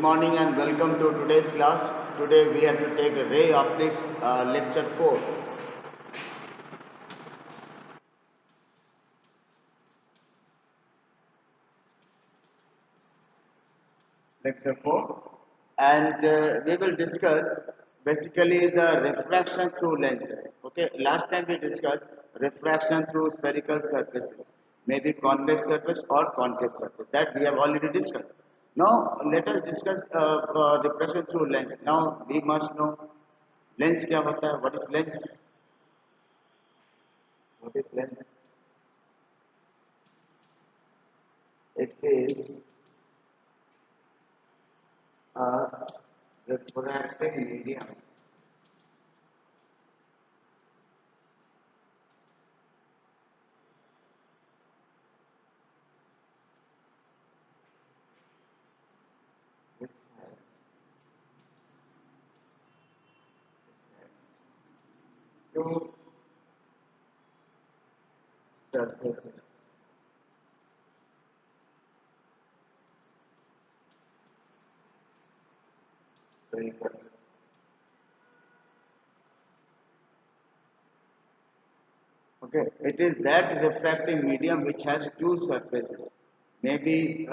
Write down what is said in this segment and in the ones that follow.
morning and welcome to today's class. Today we have to take ray optics lecture 4. Lecture 4 and we will discuss basically the refraction through lenses. Okay, last time we discussed refraction through spherical surfaces, maybe convex surface or concave surface, that we have already discussed. Now let us discuss refraction through lens. Now we must know lens क्या होता है, what is lens? What is lens? It is a refracting medium which has two surfaces. Very good. Okay, it is that refracting medium which has two surfaces. Maybe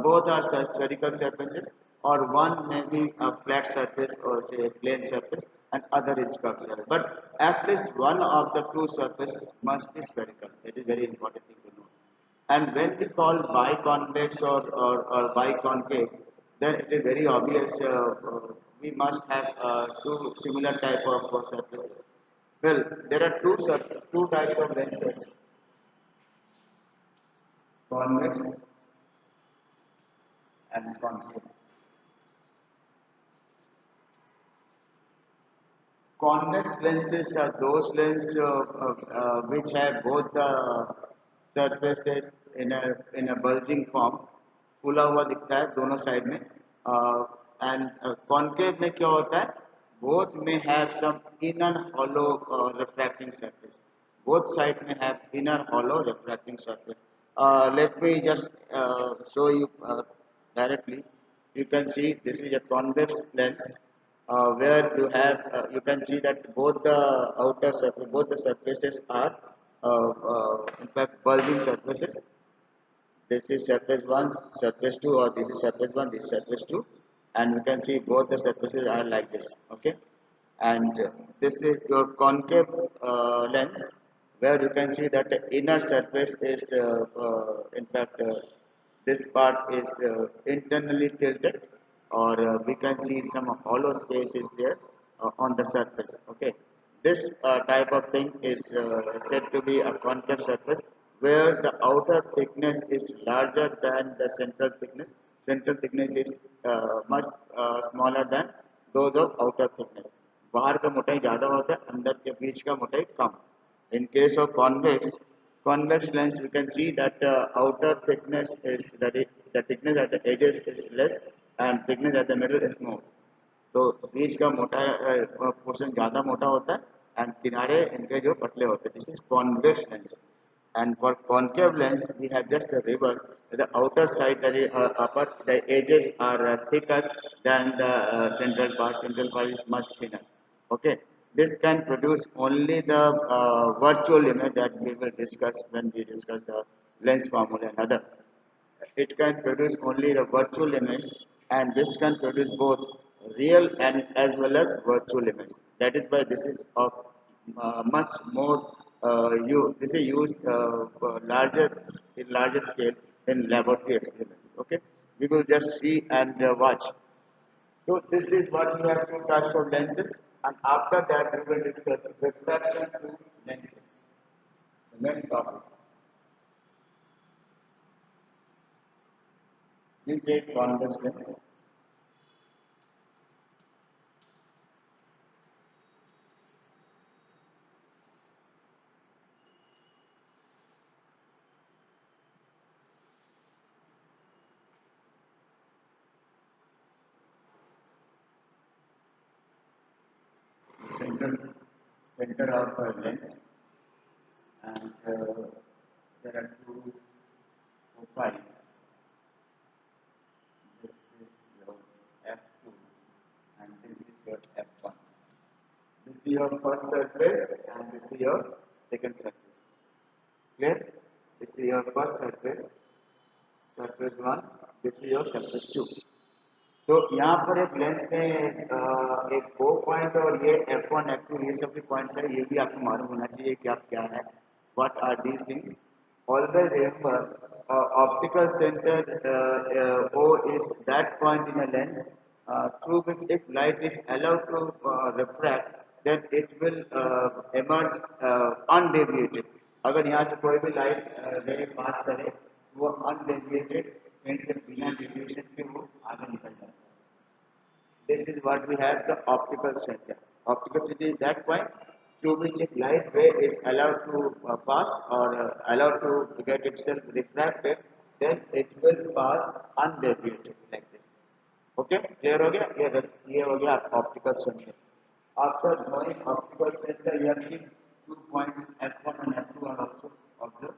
both are spherical surfaces, or one may be a flat surface or say a plane surface, and other is curved surface. But at least one of the two surfaces must be spherical. That is very important thing to know. And when we call biconvex or biconcave, then it is very obvious we must have two similar type of surfaces. Well, there are two types of lenses, convex and concave. Convex lenses are those lenses which have both the surfaces in a bulging form, फूला हुआ दिखता है दोनों side में and concave में क्या होता है both may have some inner hollow refracting surface. Both sides may have inner hollow refracting surface. Let me just show you directly. You can see this is a convex lens where you can see that both the outer surface, both the surfaces are in fact bulging surfaces. This is surface 1, surface 2, or this is surface 1, this is surface 2, and we can see both the surfaces are like this. Okay, and this is your concave lens where you can see that the inner surface is in fact this part is internally tilted, or we can see some hollow space is there on the surface. Okay, this type of thing is said to be a concave surface where the outer thickness is larger than the central thickness. Central thickness is much smaller than those of outer thickness. बाहर का मोटाई ज़्यादा होता है, अंदर के बीच का मोटाई कम. In case of convex lens, we can see that outer thickness is the thickness at the edges is less and thickness at the middle is more. तो बीच का मोटा पोर्शन ज़्यादा मोटा होता है एंड किनारे इनके जो पतले होते हैं. This is convex lens. And for concave lens, we have just a reverse. The outer side, the edges are thicker than the central part. Central part is much thinner. Okay, this can produce only the virtual image that we will discuss when we discuss the lens formula and other. It can produce only the virtual image, and this can produce both real and as well as virtual image. That is why this is of much more this is used for larger scale in laboratory experiments. Okay, we will just see and watch. So this is what we have two types of lenses, and after that we will discuss refraction through lenses, the main topic. We take convex lens. Center center of a lens, and there are two foci. This is your your F1. This is your first surface and this is your second surface. Clear? This is your first surface, surface 1. This is your surface 2. तो यहाँ पर एक lens में एक O point और ये F1, F2 ये सब भी पॉइंट्स है, ये भी आपको मालूम होना चाहिए कि आप क्या है. What are these things? Always remember, optical center O is that point in a lens through which if light is allowed to refract, then it will emerge undeviated. अगर यहाँ से कोई भी लाइट रे पास करे वो अनडेविएटेड कहीं से बिना डेविएशन के वो आगे निकल जाता है. This is what we have the optical center. Optical center is that point through which if light ray is allowed to pass or allowed to get itself refracted, then it will pass undeviated like this. Okay, clear हो गया? ये हो गया optical center. After knowing optical center, you have seen 2 points F1 and F2 are also observed.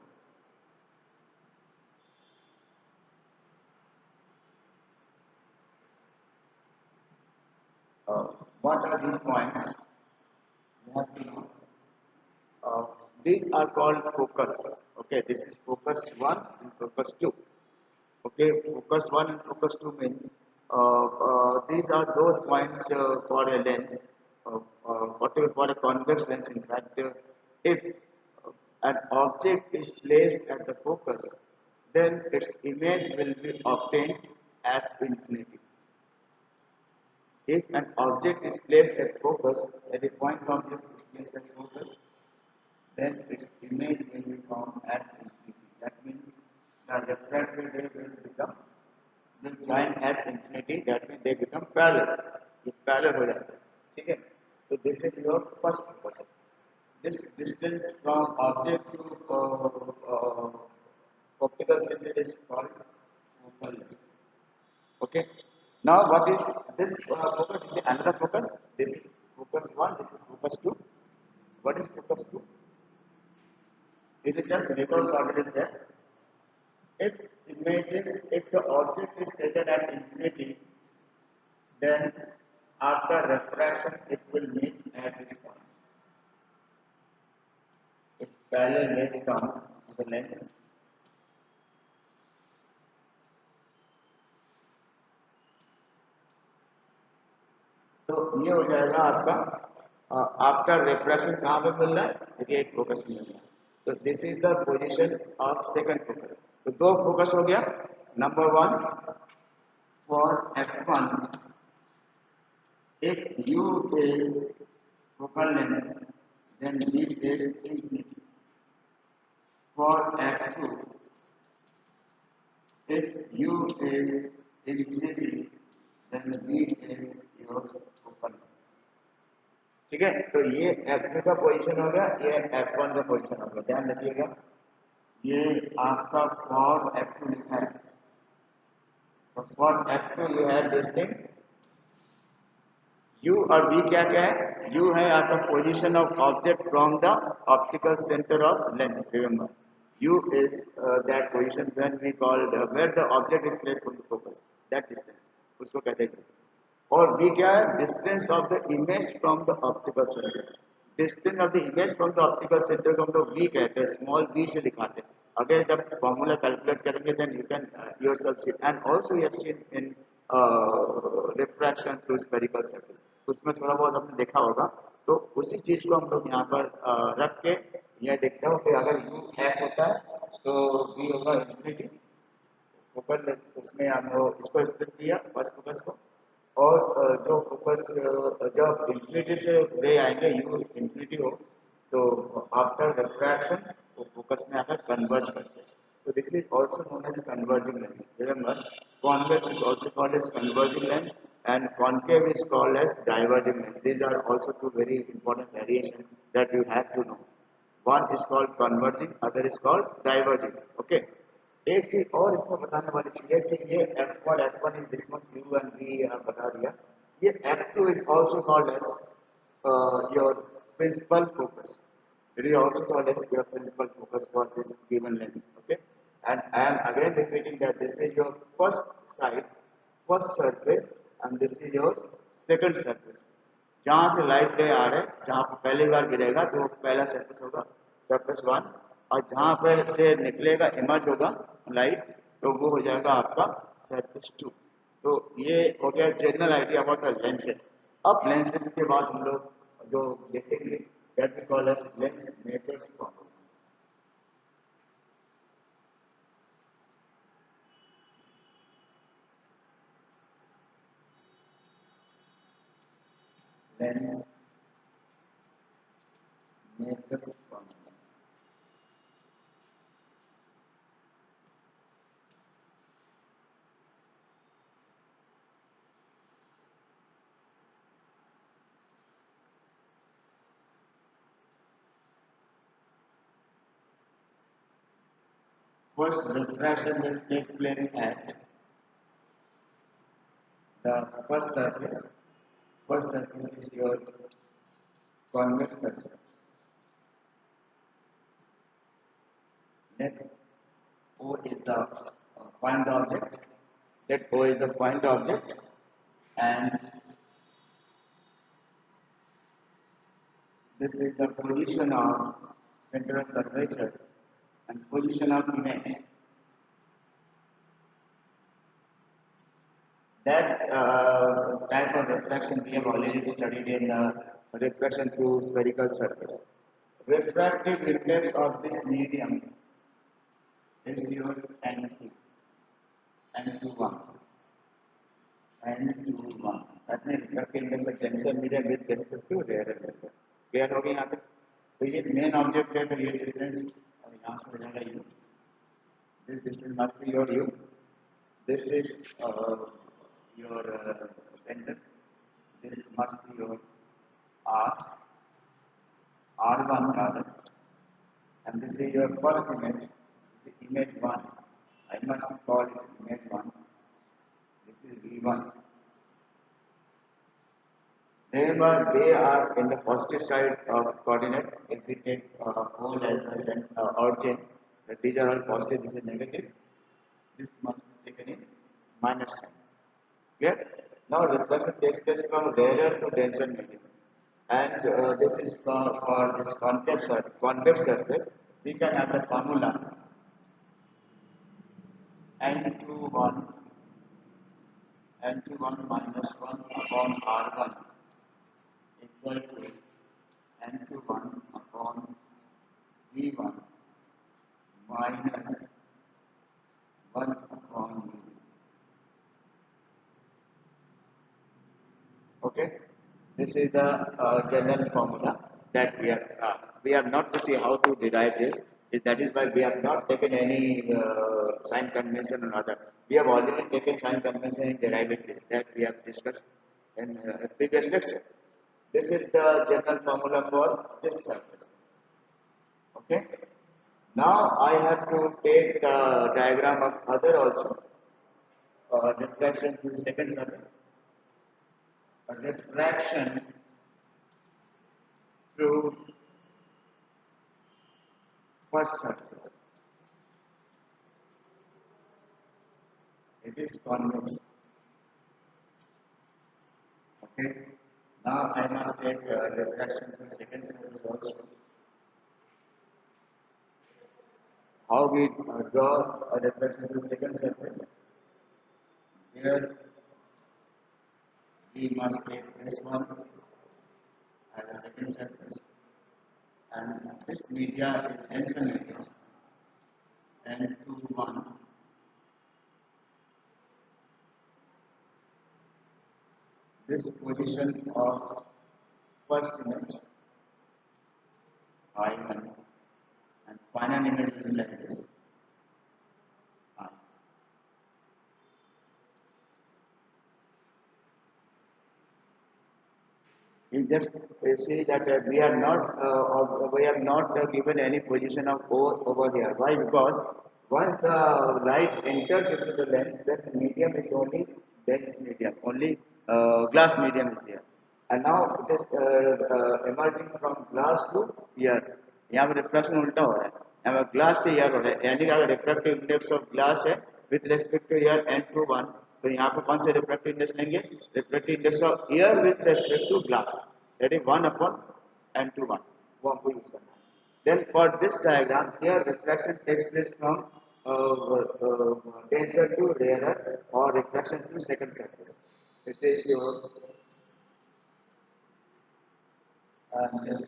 What are these points? You have to know. These are called focus. Okay, this is focus 1 and focus 2. Okay, focus 1 and focus 2 means these are those points for a lens, whatever for a convex lens. In fact, if an object is placed at the focus, then its image will be obtained at infinity. If an object is placed at focus, at a point object is placed at focus, then its image will be found at infinity. That means the refracted ray will join at infinity. That means they become parallel. ये parallel हो जाता है. ठीक है? So this is your first focus. This distance from object to optical center is called focal length. Okay. Now what is this focus? This is another focus. This is focus 1. This is focus 2. What is focus 2? It is just reverse order is there. If the object is taken at infinity, then after refraction it will meet at this point. If parallel rays come to the lens, तो ये हो जाएगा आपका refraction कहाँ पे मिल रहा है? देखिए एक फोकस मिल रहा है. तो this is the position of second focus. तो दो फोकस हो गया. Number 1 for F1, if U is focal length, then V is infinity. For F2, if U is infinity, then V is your focal length. ठीक है? तो ये F2 का position हो गया, ये F1 का पोजीशन हो गया. ध्यान रखिएगा, ये आपका फॉर F2 लिखा है. तो for F2 you have this thing. U और V क्या क्या है? U है आपका position of object from the optical centre of lens. Remember, U is that position when we called where the object is placed from the focus, that distance, उसको कहते हैं. और V क्या है? Distance of the image from the optical centre. Distance of the image from the optical centre को हम लोग V कहते हैं, स्मॉल v से दिखाते हैं. अगर जब फॉर्मूला कैलकुलेट करेंगे then you can yourself see. And also you have seen in refraction through spherical surface, उसमें थोड़ा बहुत हमने देखा होगा. तो उसी चीज को हम लोग यहाँ पर रख के यह देखते हो कि अगर U F होता है तो V होगा इंफिनिटी. फोकल उसमें हम लोग इसको स्प्लिट किया फर्स्ट फोकस को, और जो फोकस जब इंफिनिटी से रे आएंगे U इंफिनिटी हो तो आफ्टर रिफ्रैक्शन वो फोकस में आकर कन्वर्ज करते हैं. तो this is also known as converging lens. Remember, convex is also called as converging lens and concave is called as diverging lens. These are also two very important variations that you have to know. One is called converging, other is called diverging. Okay. एक चीज और इसमें बताने वाली चीज है कि ये F1 is this much, U and V बता दिया. ये F2 is also called as your principal focus. It is also called as your principal focus for this given lens. Okay. And I am again repeating that this is your first side, first surface, and this is your second surface. जहाँ से light रे आ रहे, जहाँ पे पहली बार गिरेगा तो वो पहला सरफेस होगा, सरफेस वन। और जहाँ पर से निकलेगा, इमर्ज होगा लाइट, तो वो हो जाएगा आपका सरफेस टू। तो ये हो गया general idea about the lenses. अब लेंसेज के बाद हम लोग जो देखेंगे, that we call as lens makers formula. Lens makers formula. First refraction will take place at the first surface. First surface is your convex surface. Let O is the point object. Let O is the point object, and this is the position of center of curvature and position of image. That type of refraction we have already studied in refraction through spherical surface. Refractive index of this medium is your N2, N21, N21. That means refractive index of denser medium with respect to rarer medium. Clear हो गई यहाँ पे? तो ये main object है, तो ये distance यहाँ से हो जाएगा u. This distance must be your u. This is your center. This must be your r, r1 rather, and this is your first image, the image 1. I must call it image 1. This is v1. Remember, they are in the positive side of coordinate. If we take pole as the origin, these are all positive, this is negative. This must be taken in minus sign. Clear? Now reflection takes place from rarer to denser medium. And this is for this convex surface. We can have the formula n21 minus 1 upon r1 equal to n21 upon v1 minus 1 upon v. Okay, this is the general formula that we have not to see how to derive this. That is why we have not taken any sign convention or other. We have already taken sign convention in deriving this, that we have discussed in a previous lecture. This is the general formula for this surface. Okay. Now I have to take the diagram of other also. Refraction through the second surface. Refraction through first surface. It is convex. Okay. Now I must take refraction through second surface also. How we draw a refraction through second surface? Here we must take this one as a second surface, and this media is denser media, N21. This position of first image, I1, and final image will be like this, I. You just see that we have not given any position of O over here. Why? Because once the light enters into the lens, then the medium is only dense medium, only glass medium is there. And now it is emerging from glass to here. यहाँ पे reflection उल्टा हो रहा है, यहाँ पे glass से air हो रहा है, यानी कि अगर रिफ्रैक्टिव इंडेक्स ऑफ ग्लास है with respect to air N21, तो यहाँ पे कौन से रिफ्रैक्टिव इंडेक्स लेंगे? Refractive index of air with respect to glass. that is 1 upon n21 वो हमको यूज करना है. Then for this diagram here refraction takes place from denser to rarer or refraction through second surface. It is your just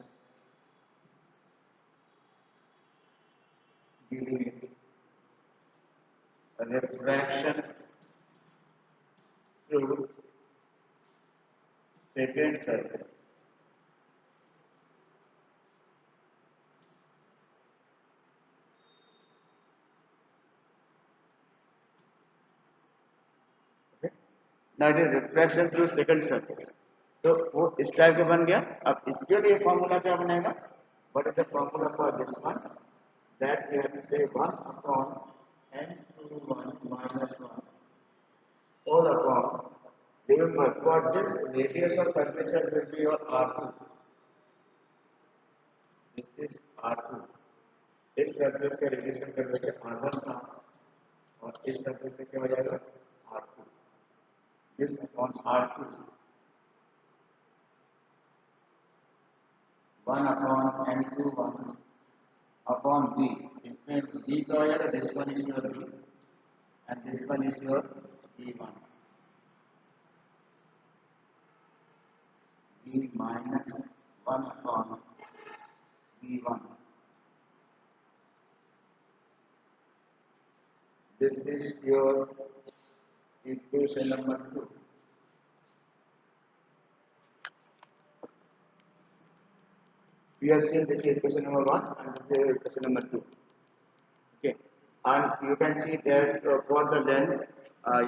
giving it a refraction through second surface. Okay. Now it is refraction through second surface. तो वो इस type का बन गया. अब इसके लिए formula क्या बनेगा? What is the formula for this one? That we have to say 1 upon n21 minus 1 all upon, remember for this radius of curvature will be your r2. This is r2. इस surface का radiation curvature r1 था और इस surface का क्या हो जाएगा r2. This upon r2 1 upon n21 upon b. इसमें b का हो जाएगा, this one is your b and this one is your b1. b minus 1 upon b1. This is your equation number 2. We have seen this is equation number 1 and this is equation number 2. Okay, and you can see that for the lens,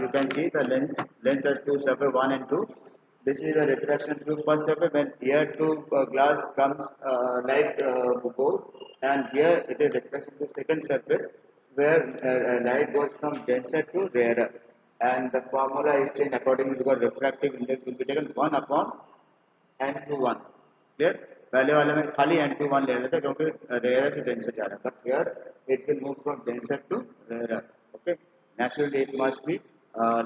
you can see the lens has two surface 1 and 2. This is the refraction through first surface. When here to glass comes, light goes, and here it is refraction through second surface where light goes from denser to rarer, and the formula is changed accordingly because refractive index will be taken 1 upon n21. Clear? पहले वाले में खाली n21 ले रहे थे क्योंकि rare से denser जा रहा है, but here it will move from denser to rarer. Okay, naturally it must be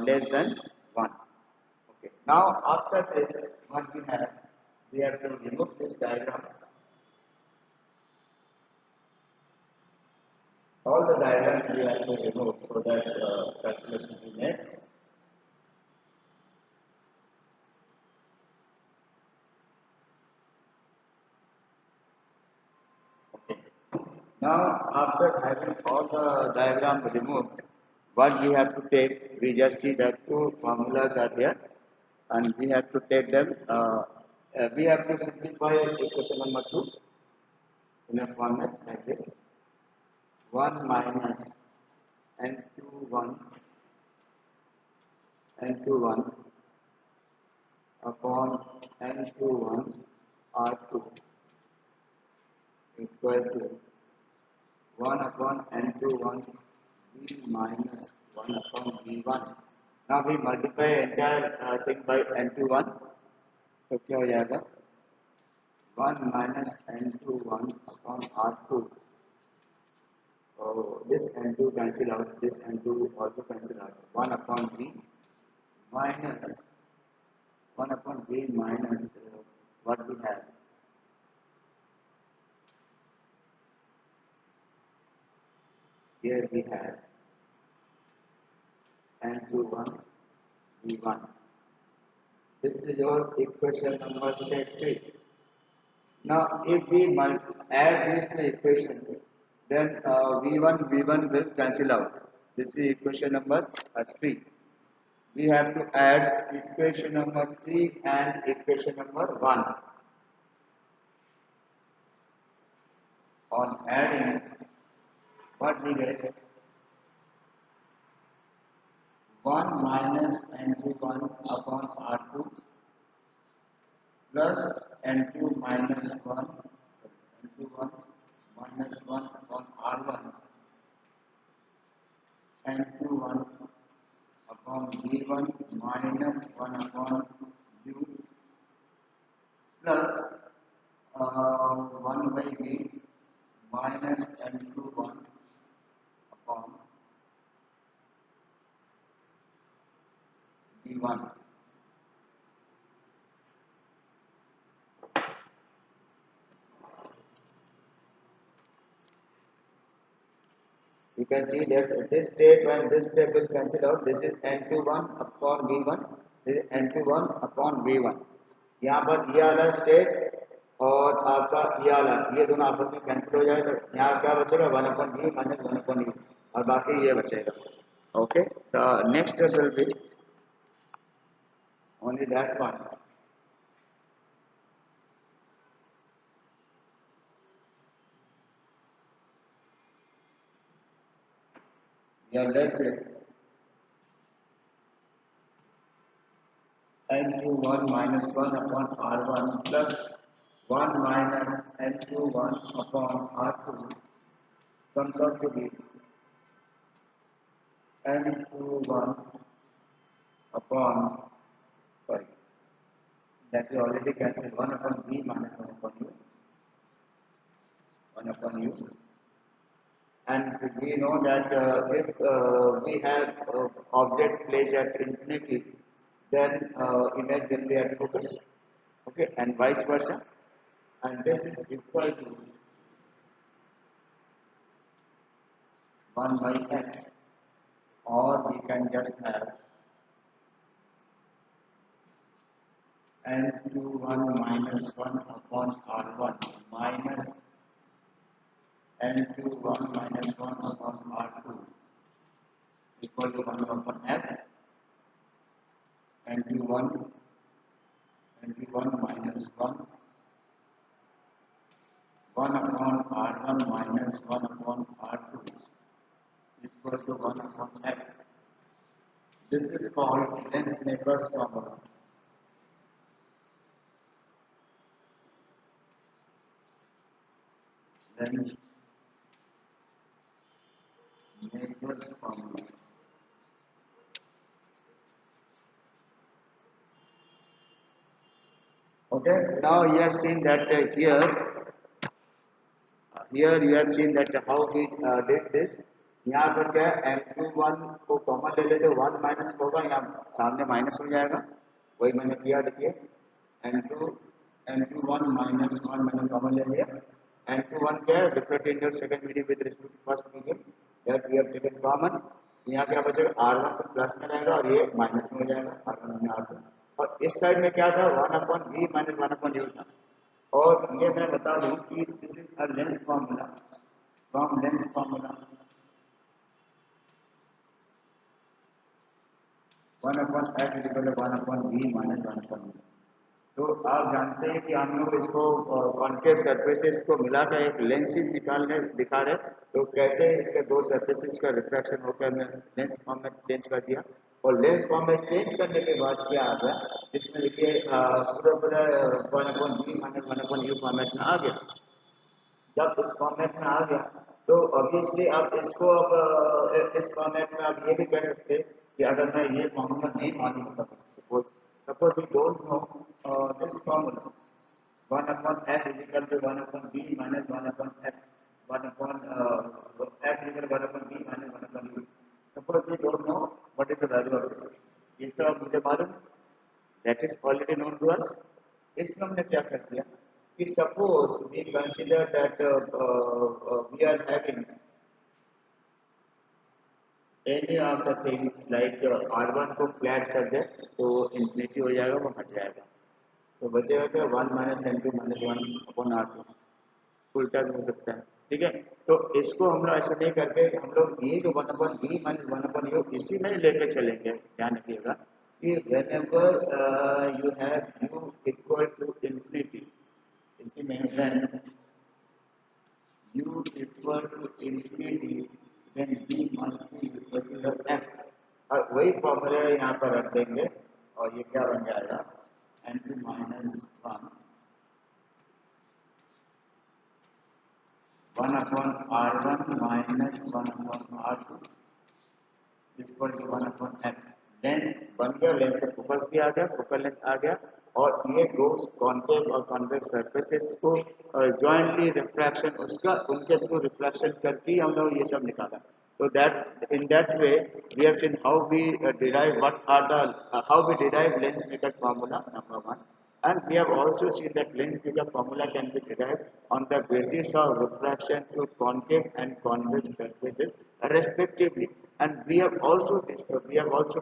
less than 1. Okay, now after this what we have to remove this diagram. All the diagrams we have to remove so that calculation be made. Now, after having all the diagram removed, what we have to take, we just see that two formulas are here, and we have to take them. We have to simplify equation number 2 in a format like this: 1 minus n21 upon n21 r2 equal to 1 upon n21 b minus 1 upon b1. Now we multiply entire thing by n21. तो क्या हो जाएगा? 1 minus n21 upon r2. Oh, this n2 cancel out. This n2 also cancel out. 1 upon b minus 1 upon b minus what we have. Here we have n21 v1. This is your equation number 3. Now if we add these two equations, then v1 will cancel out. This is equation number 3. We have to add equation number 3 and equation number 1. On adding, what we get? 1 minus n21 upon r2 plus n2 minus 1 n21 minus 1 upon r1 n21 upon b1 minus 1 upon u plus 1 by b minus n21 upon b1. You can see that this step and this step will cancel out. This is n21 upon v1. This is n21 upon v1. यहाँ पर ये वाला step और आपका ये वाला ये दोनों आपस में कैंसिल हो जाएगा, तो यहाँ क्या बचेगा 1/v माइनस 1/u और बाकी ये बचेगा. Okay, the next will be only that one. We are left with n21 minus 1 upon r1 plus 1 minus n21 upon r2 comes out to be n21 upon, sorry, that we already cancelled, 1 upon v minus 1 upon u, 1 upon u. And we know that if we have object placed at infinity, then image will be at focus, okay, and vice versa, and this is equal to 1 by f, or we can just have n21 minus 1 upon r1 minus n21 minus 1 upon r2 equal to 1 upon f, n21 minus 1 upon r1 minus 1 upon r2 equal to 1 upon f. This is called Lensmaker's formula. Lensmaker's formula. Okay, now you have seen that here you have seen that how we did this. यहाँ पर क्या है n21 को common ले लेते, 1 minus होगा, यहाँ सामने माइनस हो जाएगा, वही मैंने किया. देखिए n21 माइनस 1 मैंने कॉमन ले लिया. n21 क्या है, different interval second medium with respect to first medium, that we have taken common. यहाँ क्या बचेगा, r1 तो प्लस में रहेगा और ये माइनस में हो जाएगा, r1 में r2. और इस साइड में क्या था, 1 upon v minus 1 upon u था. और ये मैं बता दूं कि this is a lens formula from lens formula 1 upon h is equal to 1 upon v minus 1 upon u. तो आप जानते हैं कि हम लोग इसको कॉन्केव सरफेसेस को मिलाकर एक लेंस निकालने दिखा रहे, तो कैसे इसके दो सरफेसेस का रिफ्रैक्शन होकर हमने लेंस फॉर्म में चेंज कर दिया. और लेंस फॉर्म में चेंज करने के बाद क्या आ गया, इसमें देखिए पूरा पूरा 1 upon v minus 1 upon u format में आ गया. जब इस फॉर्मेट में आ गया तो ऑब्वियसली आप इसको अब इस फॉर्मेट में आप ये भी कह सकते हैं कि अगर मैं ये फॉर्मूला नहीं मालूम होता, suppose we don't know this formula, 1 upon f is equal to 1 upon v minus 1 upon f, 1 upon f is equal to 1 upon v minus 1 upon u. Suppose we don't know what is the value of this. ये तो अब मुझे मालूम, that is already known to us. इसमें हमने क्या कर दिया कि suppose we consider that we are having any of the things like r1 को फ्लैट कर दे तो इंफिनिटी हो जाएगा, वो हट जाएगा, तो बचेगा क्या 1 minus n2 minus 1 upon r2. उल्टा भी हो सकता है, ठीक है. तो इसको हम लोग ऐसा नहीं करके हम लोग ये जो 1 upon v minus 1 upon u इसी में लेके चलेंगे. ध्यान रखिएगा कि whenever you have u equal to infinity, इसी में when u equal to infinity then v must be equal to the f, और वही फॉर्मूला यहाँ पर रख देंगे और ये क्या बन जाएगा n2 minus 1 upon r1 minus 1 upon r2 equal to 1 upon f. Lens बन गया, लेंस का फोकस भी आ गया, फोकल लेंथ आ गया, और ये दो कॉन्केव और कॉन्वेक्स सरफेसेस को जॉइंटली रिफ्रैक्शन उसका उनके थ्रू रिफ्लेक्शन करके हम लोग ये सब निकाला. So that in that way we have seen how we derive what are the how we derive Lensmaker formula number 1. And we have also seen that lens figure formula can be derived on the basis of refraction through concave and convex surfaces respectively. And we have also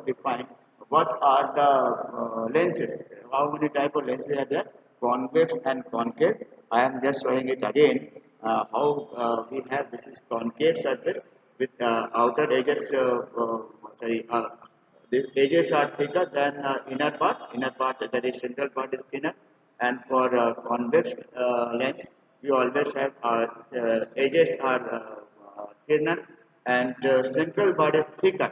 defined what are the lenses, how many type of lenses are there, convex and concave. I am just showing it again how we have this is concave surface with outer edges sorry the edges are thicker than inner part. Inner part, that is central part is thinner. And for convex lens, we always have edges are thinner and central part is thicker.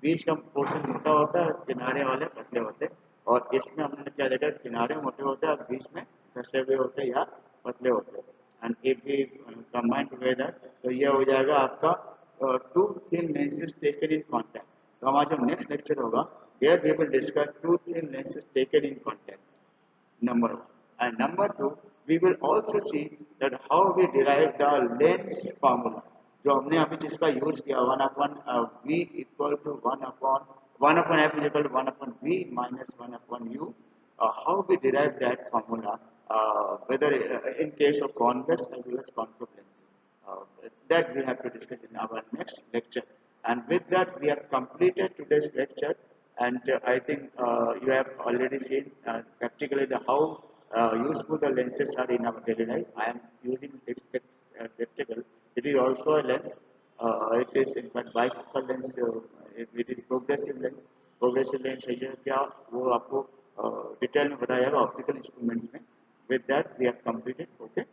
बीच का portion मोटा होता है, किनारे वाले पतले होते हैं. और इसमें हमने क्या देखा, किनारे मोटे होते हैं और बीच में धसे हुए होते हैं या पतले होते हैं. And if we combine together तो ये हो जाएगा आपका two thin lenses taken in contact. तो हमारा जो नेक्स्ट लेक्चर होगा there we will discuss two thin lenses taken in contact, number one. And number two, we will also see that how we derive the lens formula. जो हमने अभी जिसका use किया one upon v equal to one upon f is equal to one upon v minus one upon u. How we derive that formula, whether in case of convex as well as concave lenses. That we have to discuss in our next lecture. And with that, we have completed today's lecture. And I think you have already seen practically the how useful the lenses are in our daily life. I am using this spectacle. It is also a lens. It is in fact bifocal lens. It is progressive lens. Progressive lens है ये क्या वो आपको detail में बताया जाएगा optical instruments में. With that we have completed. Okay.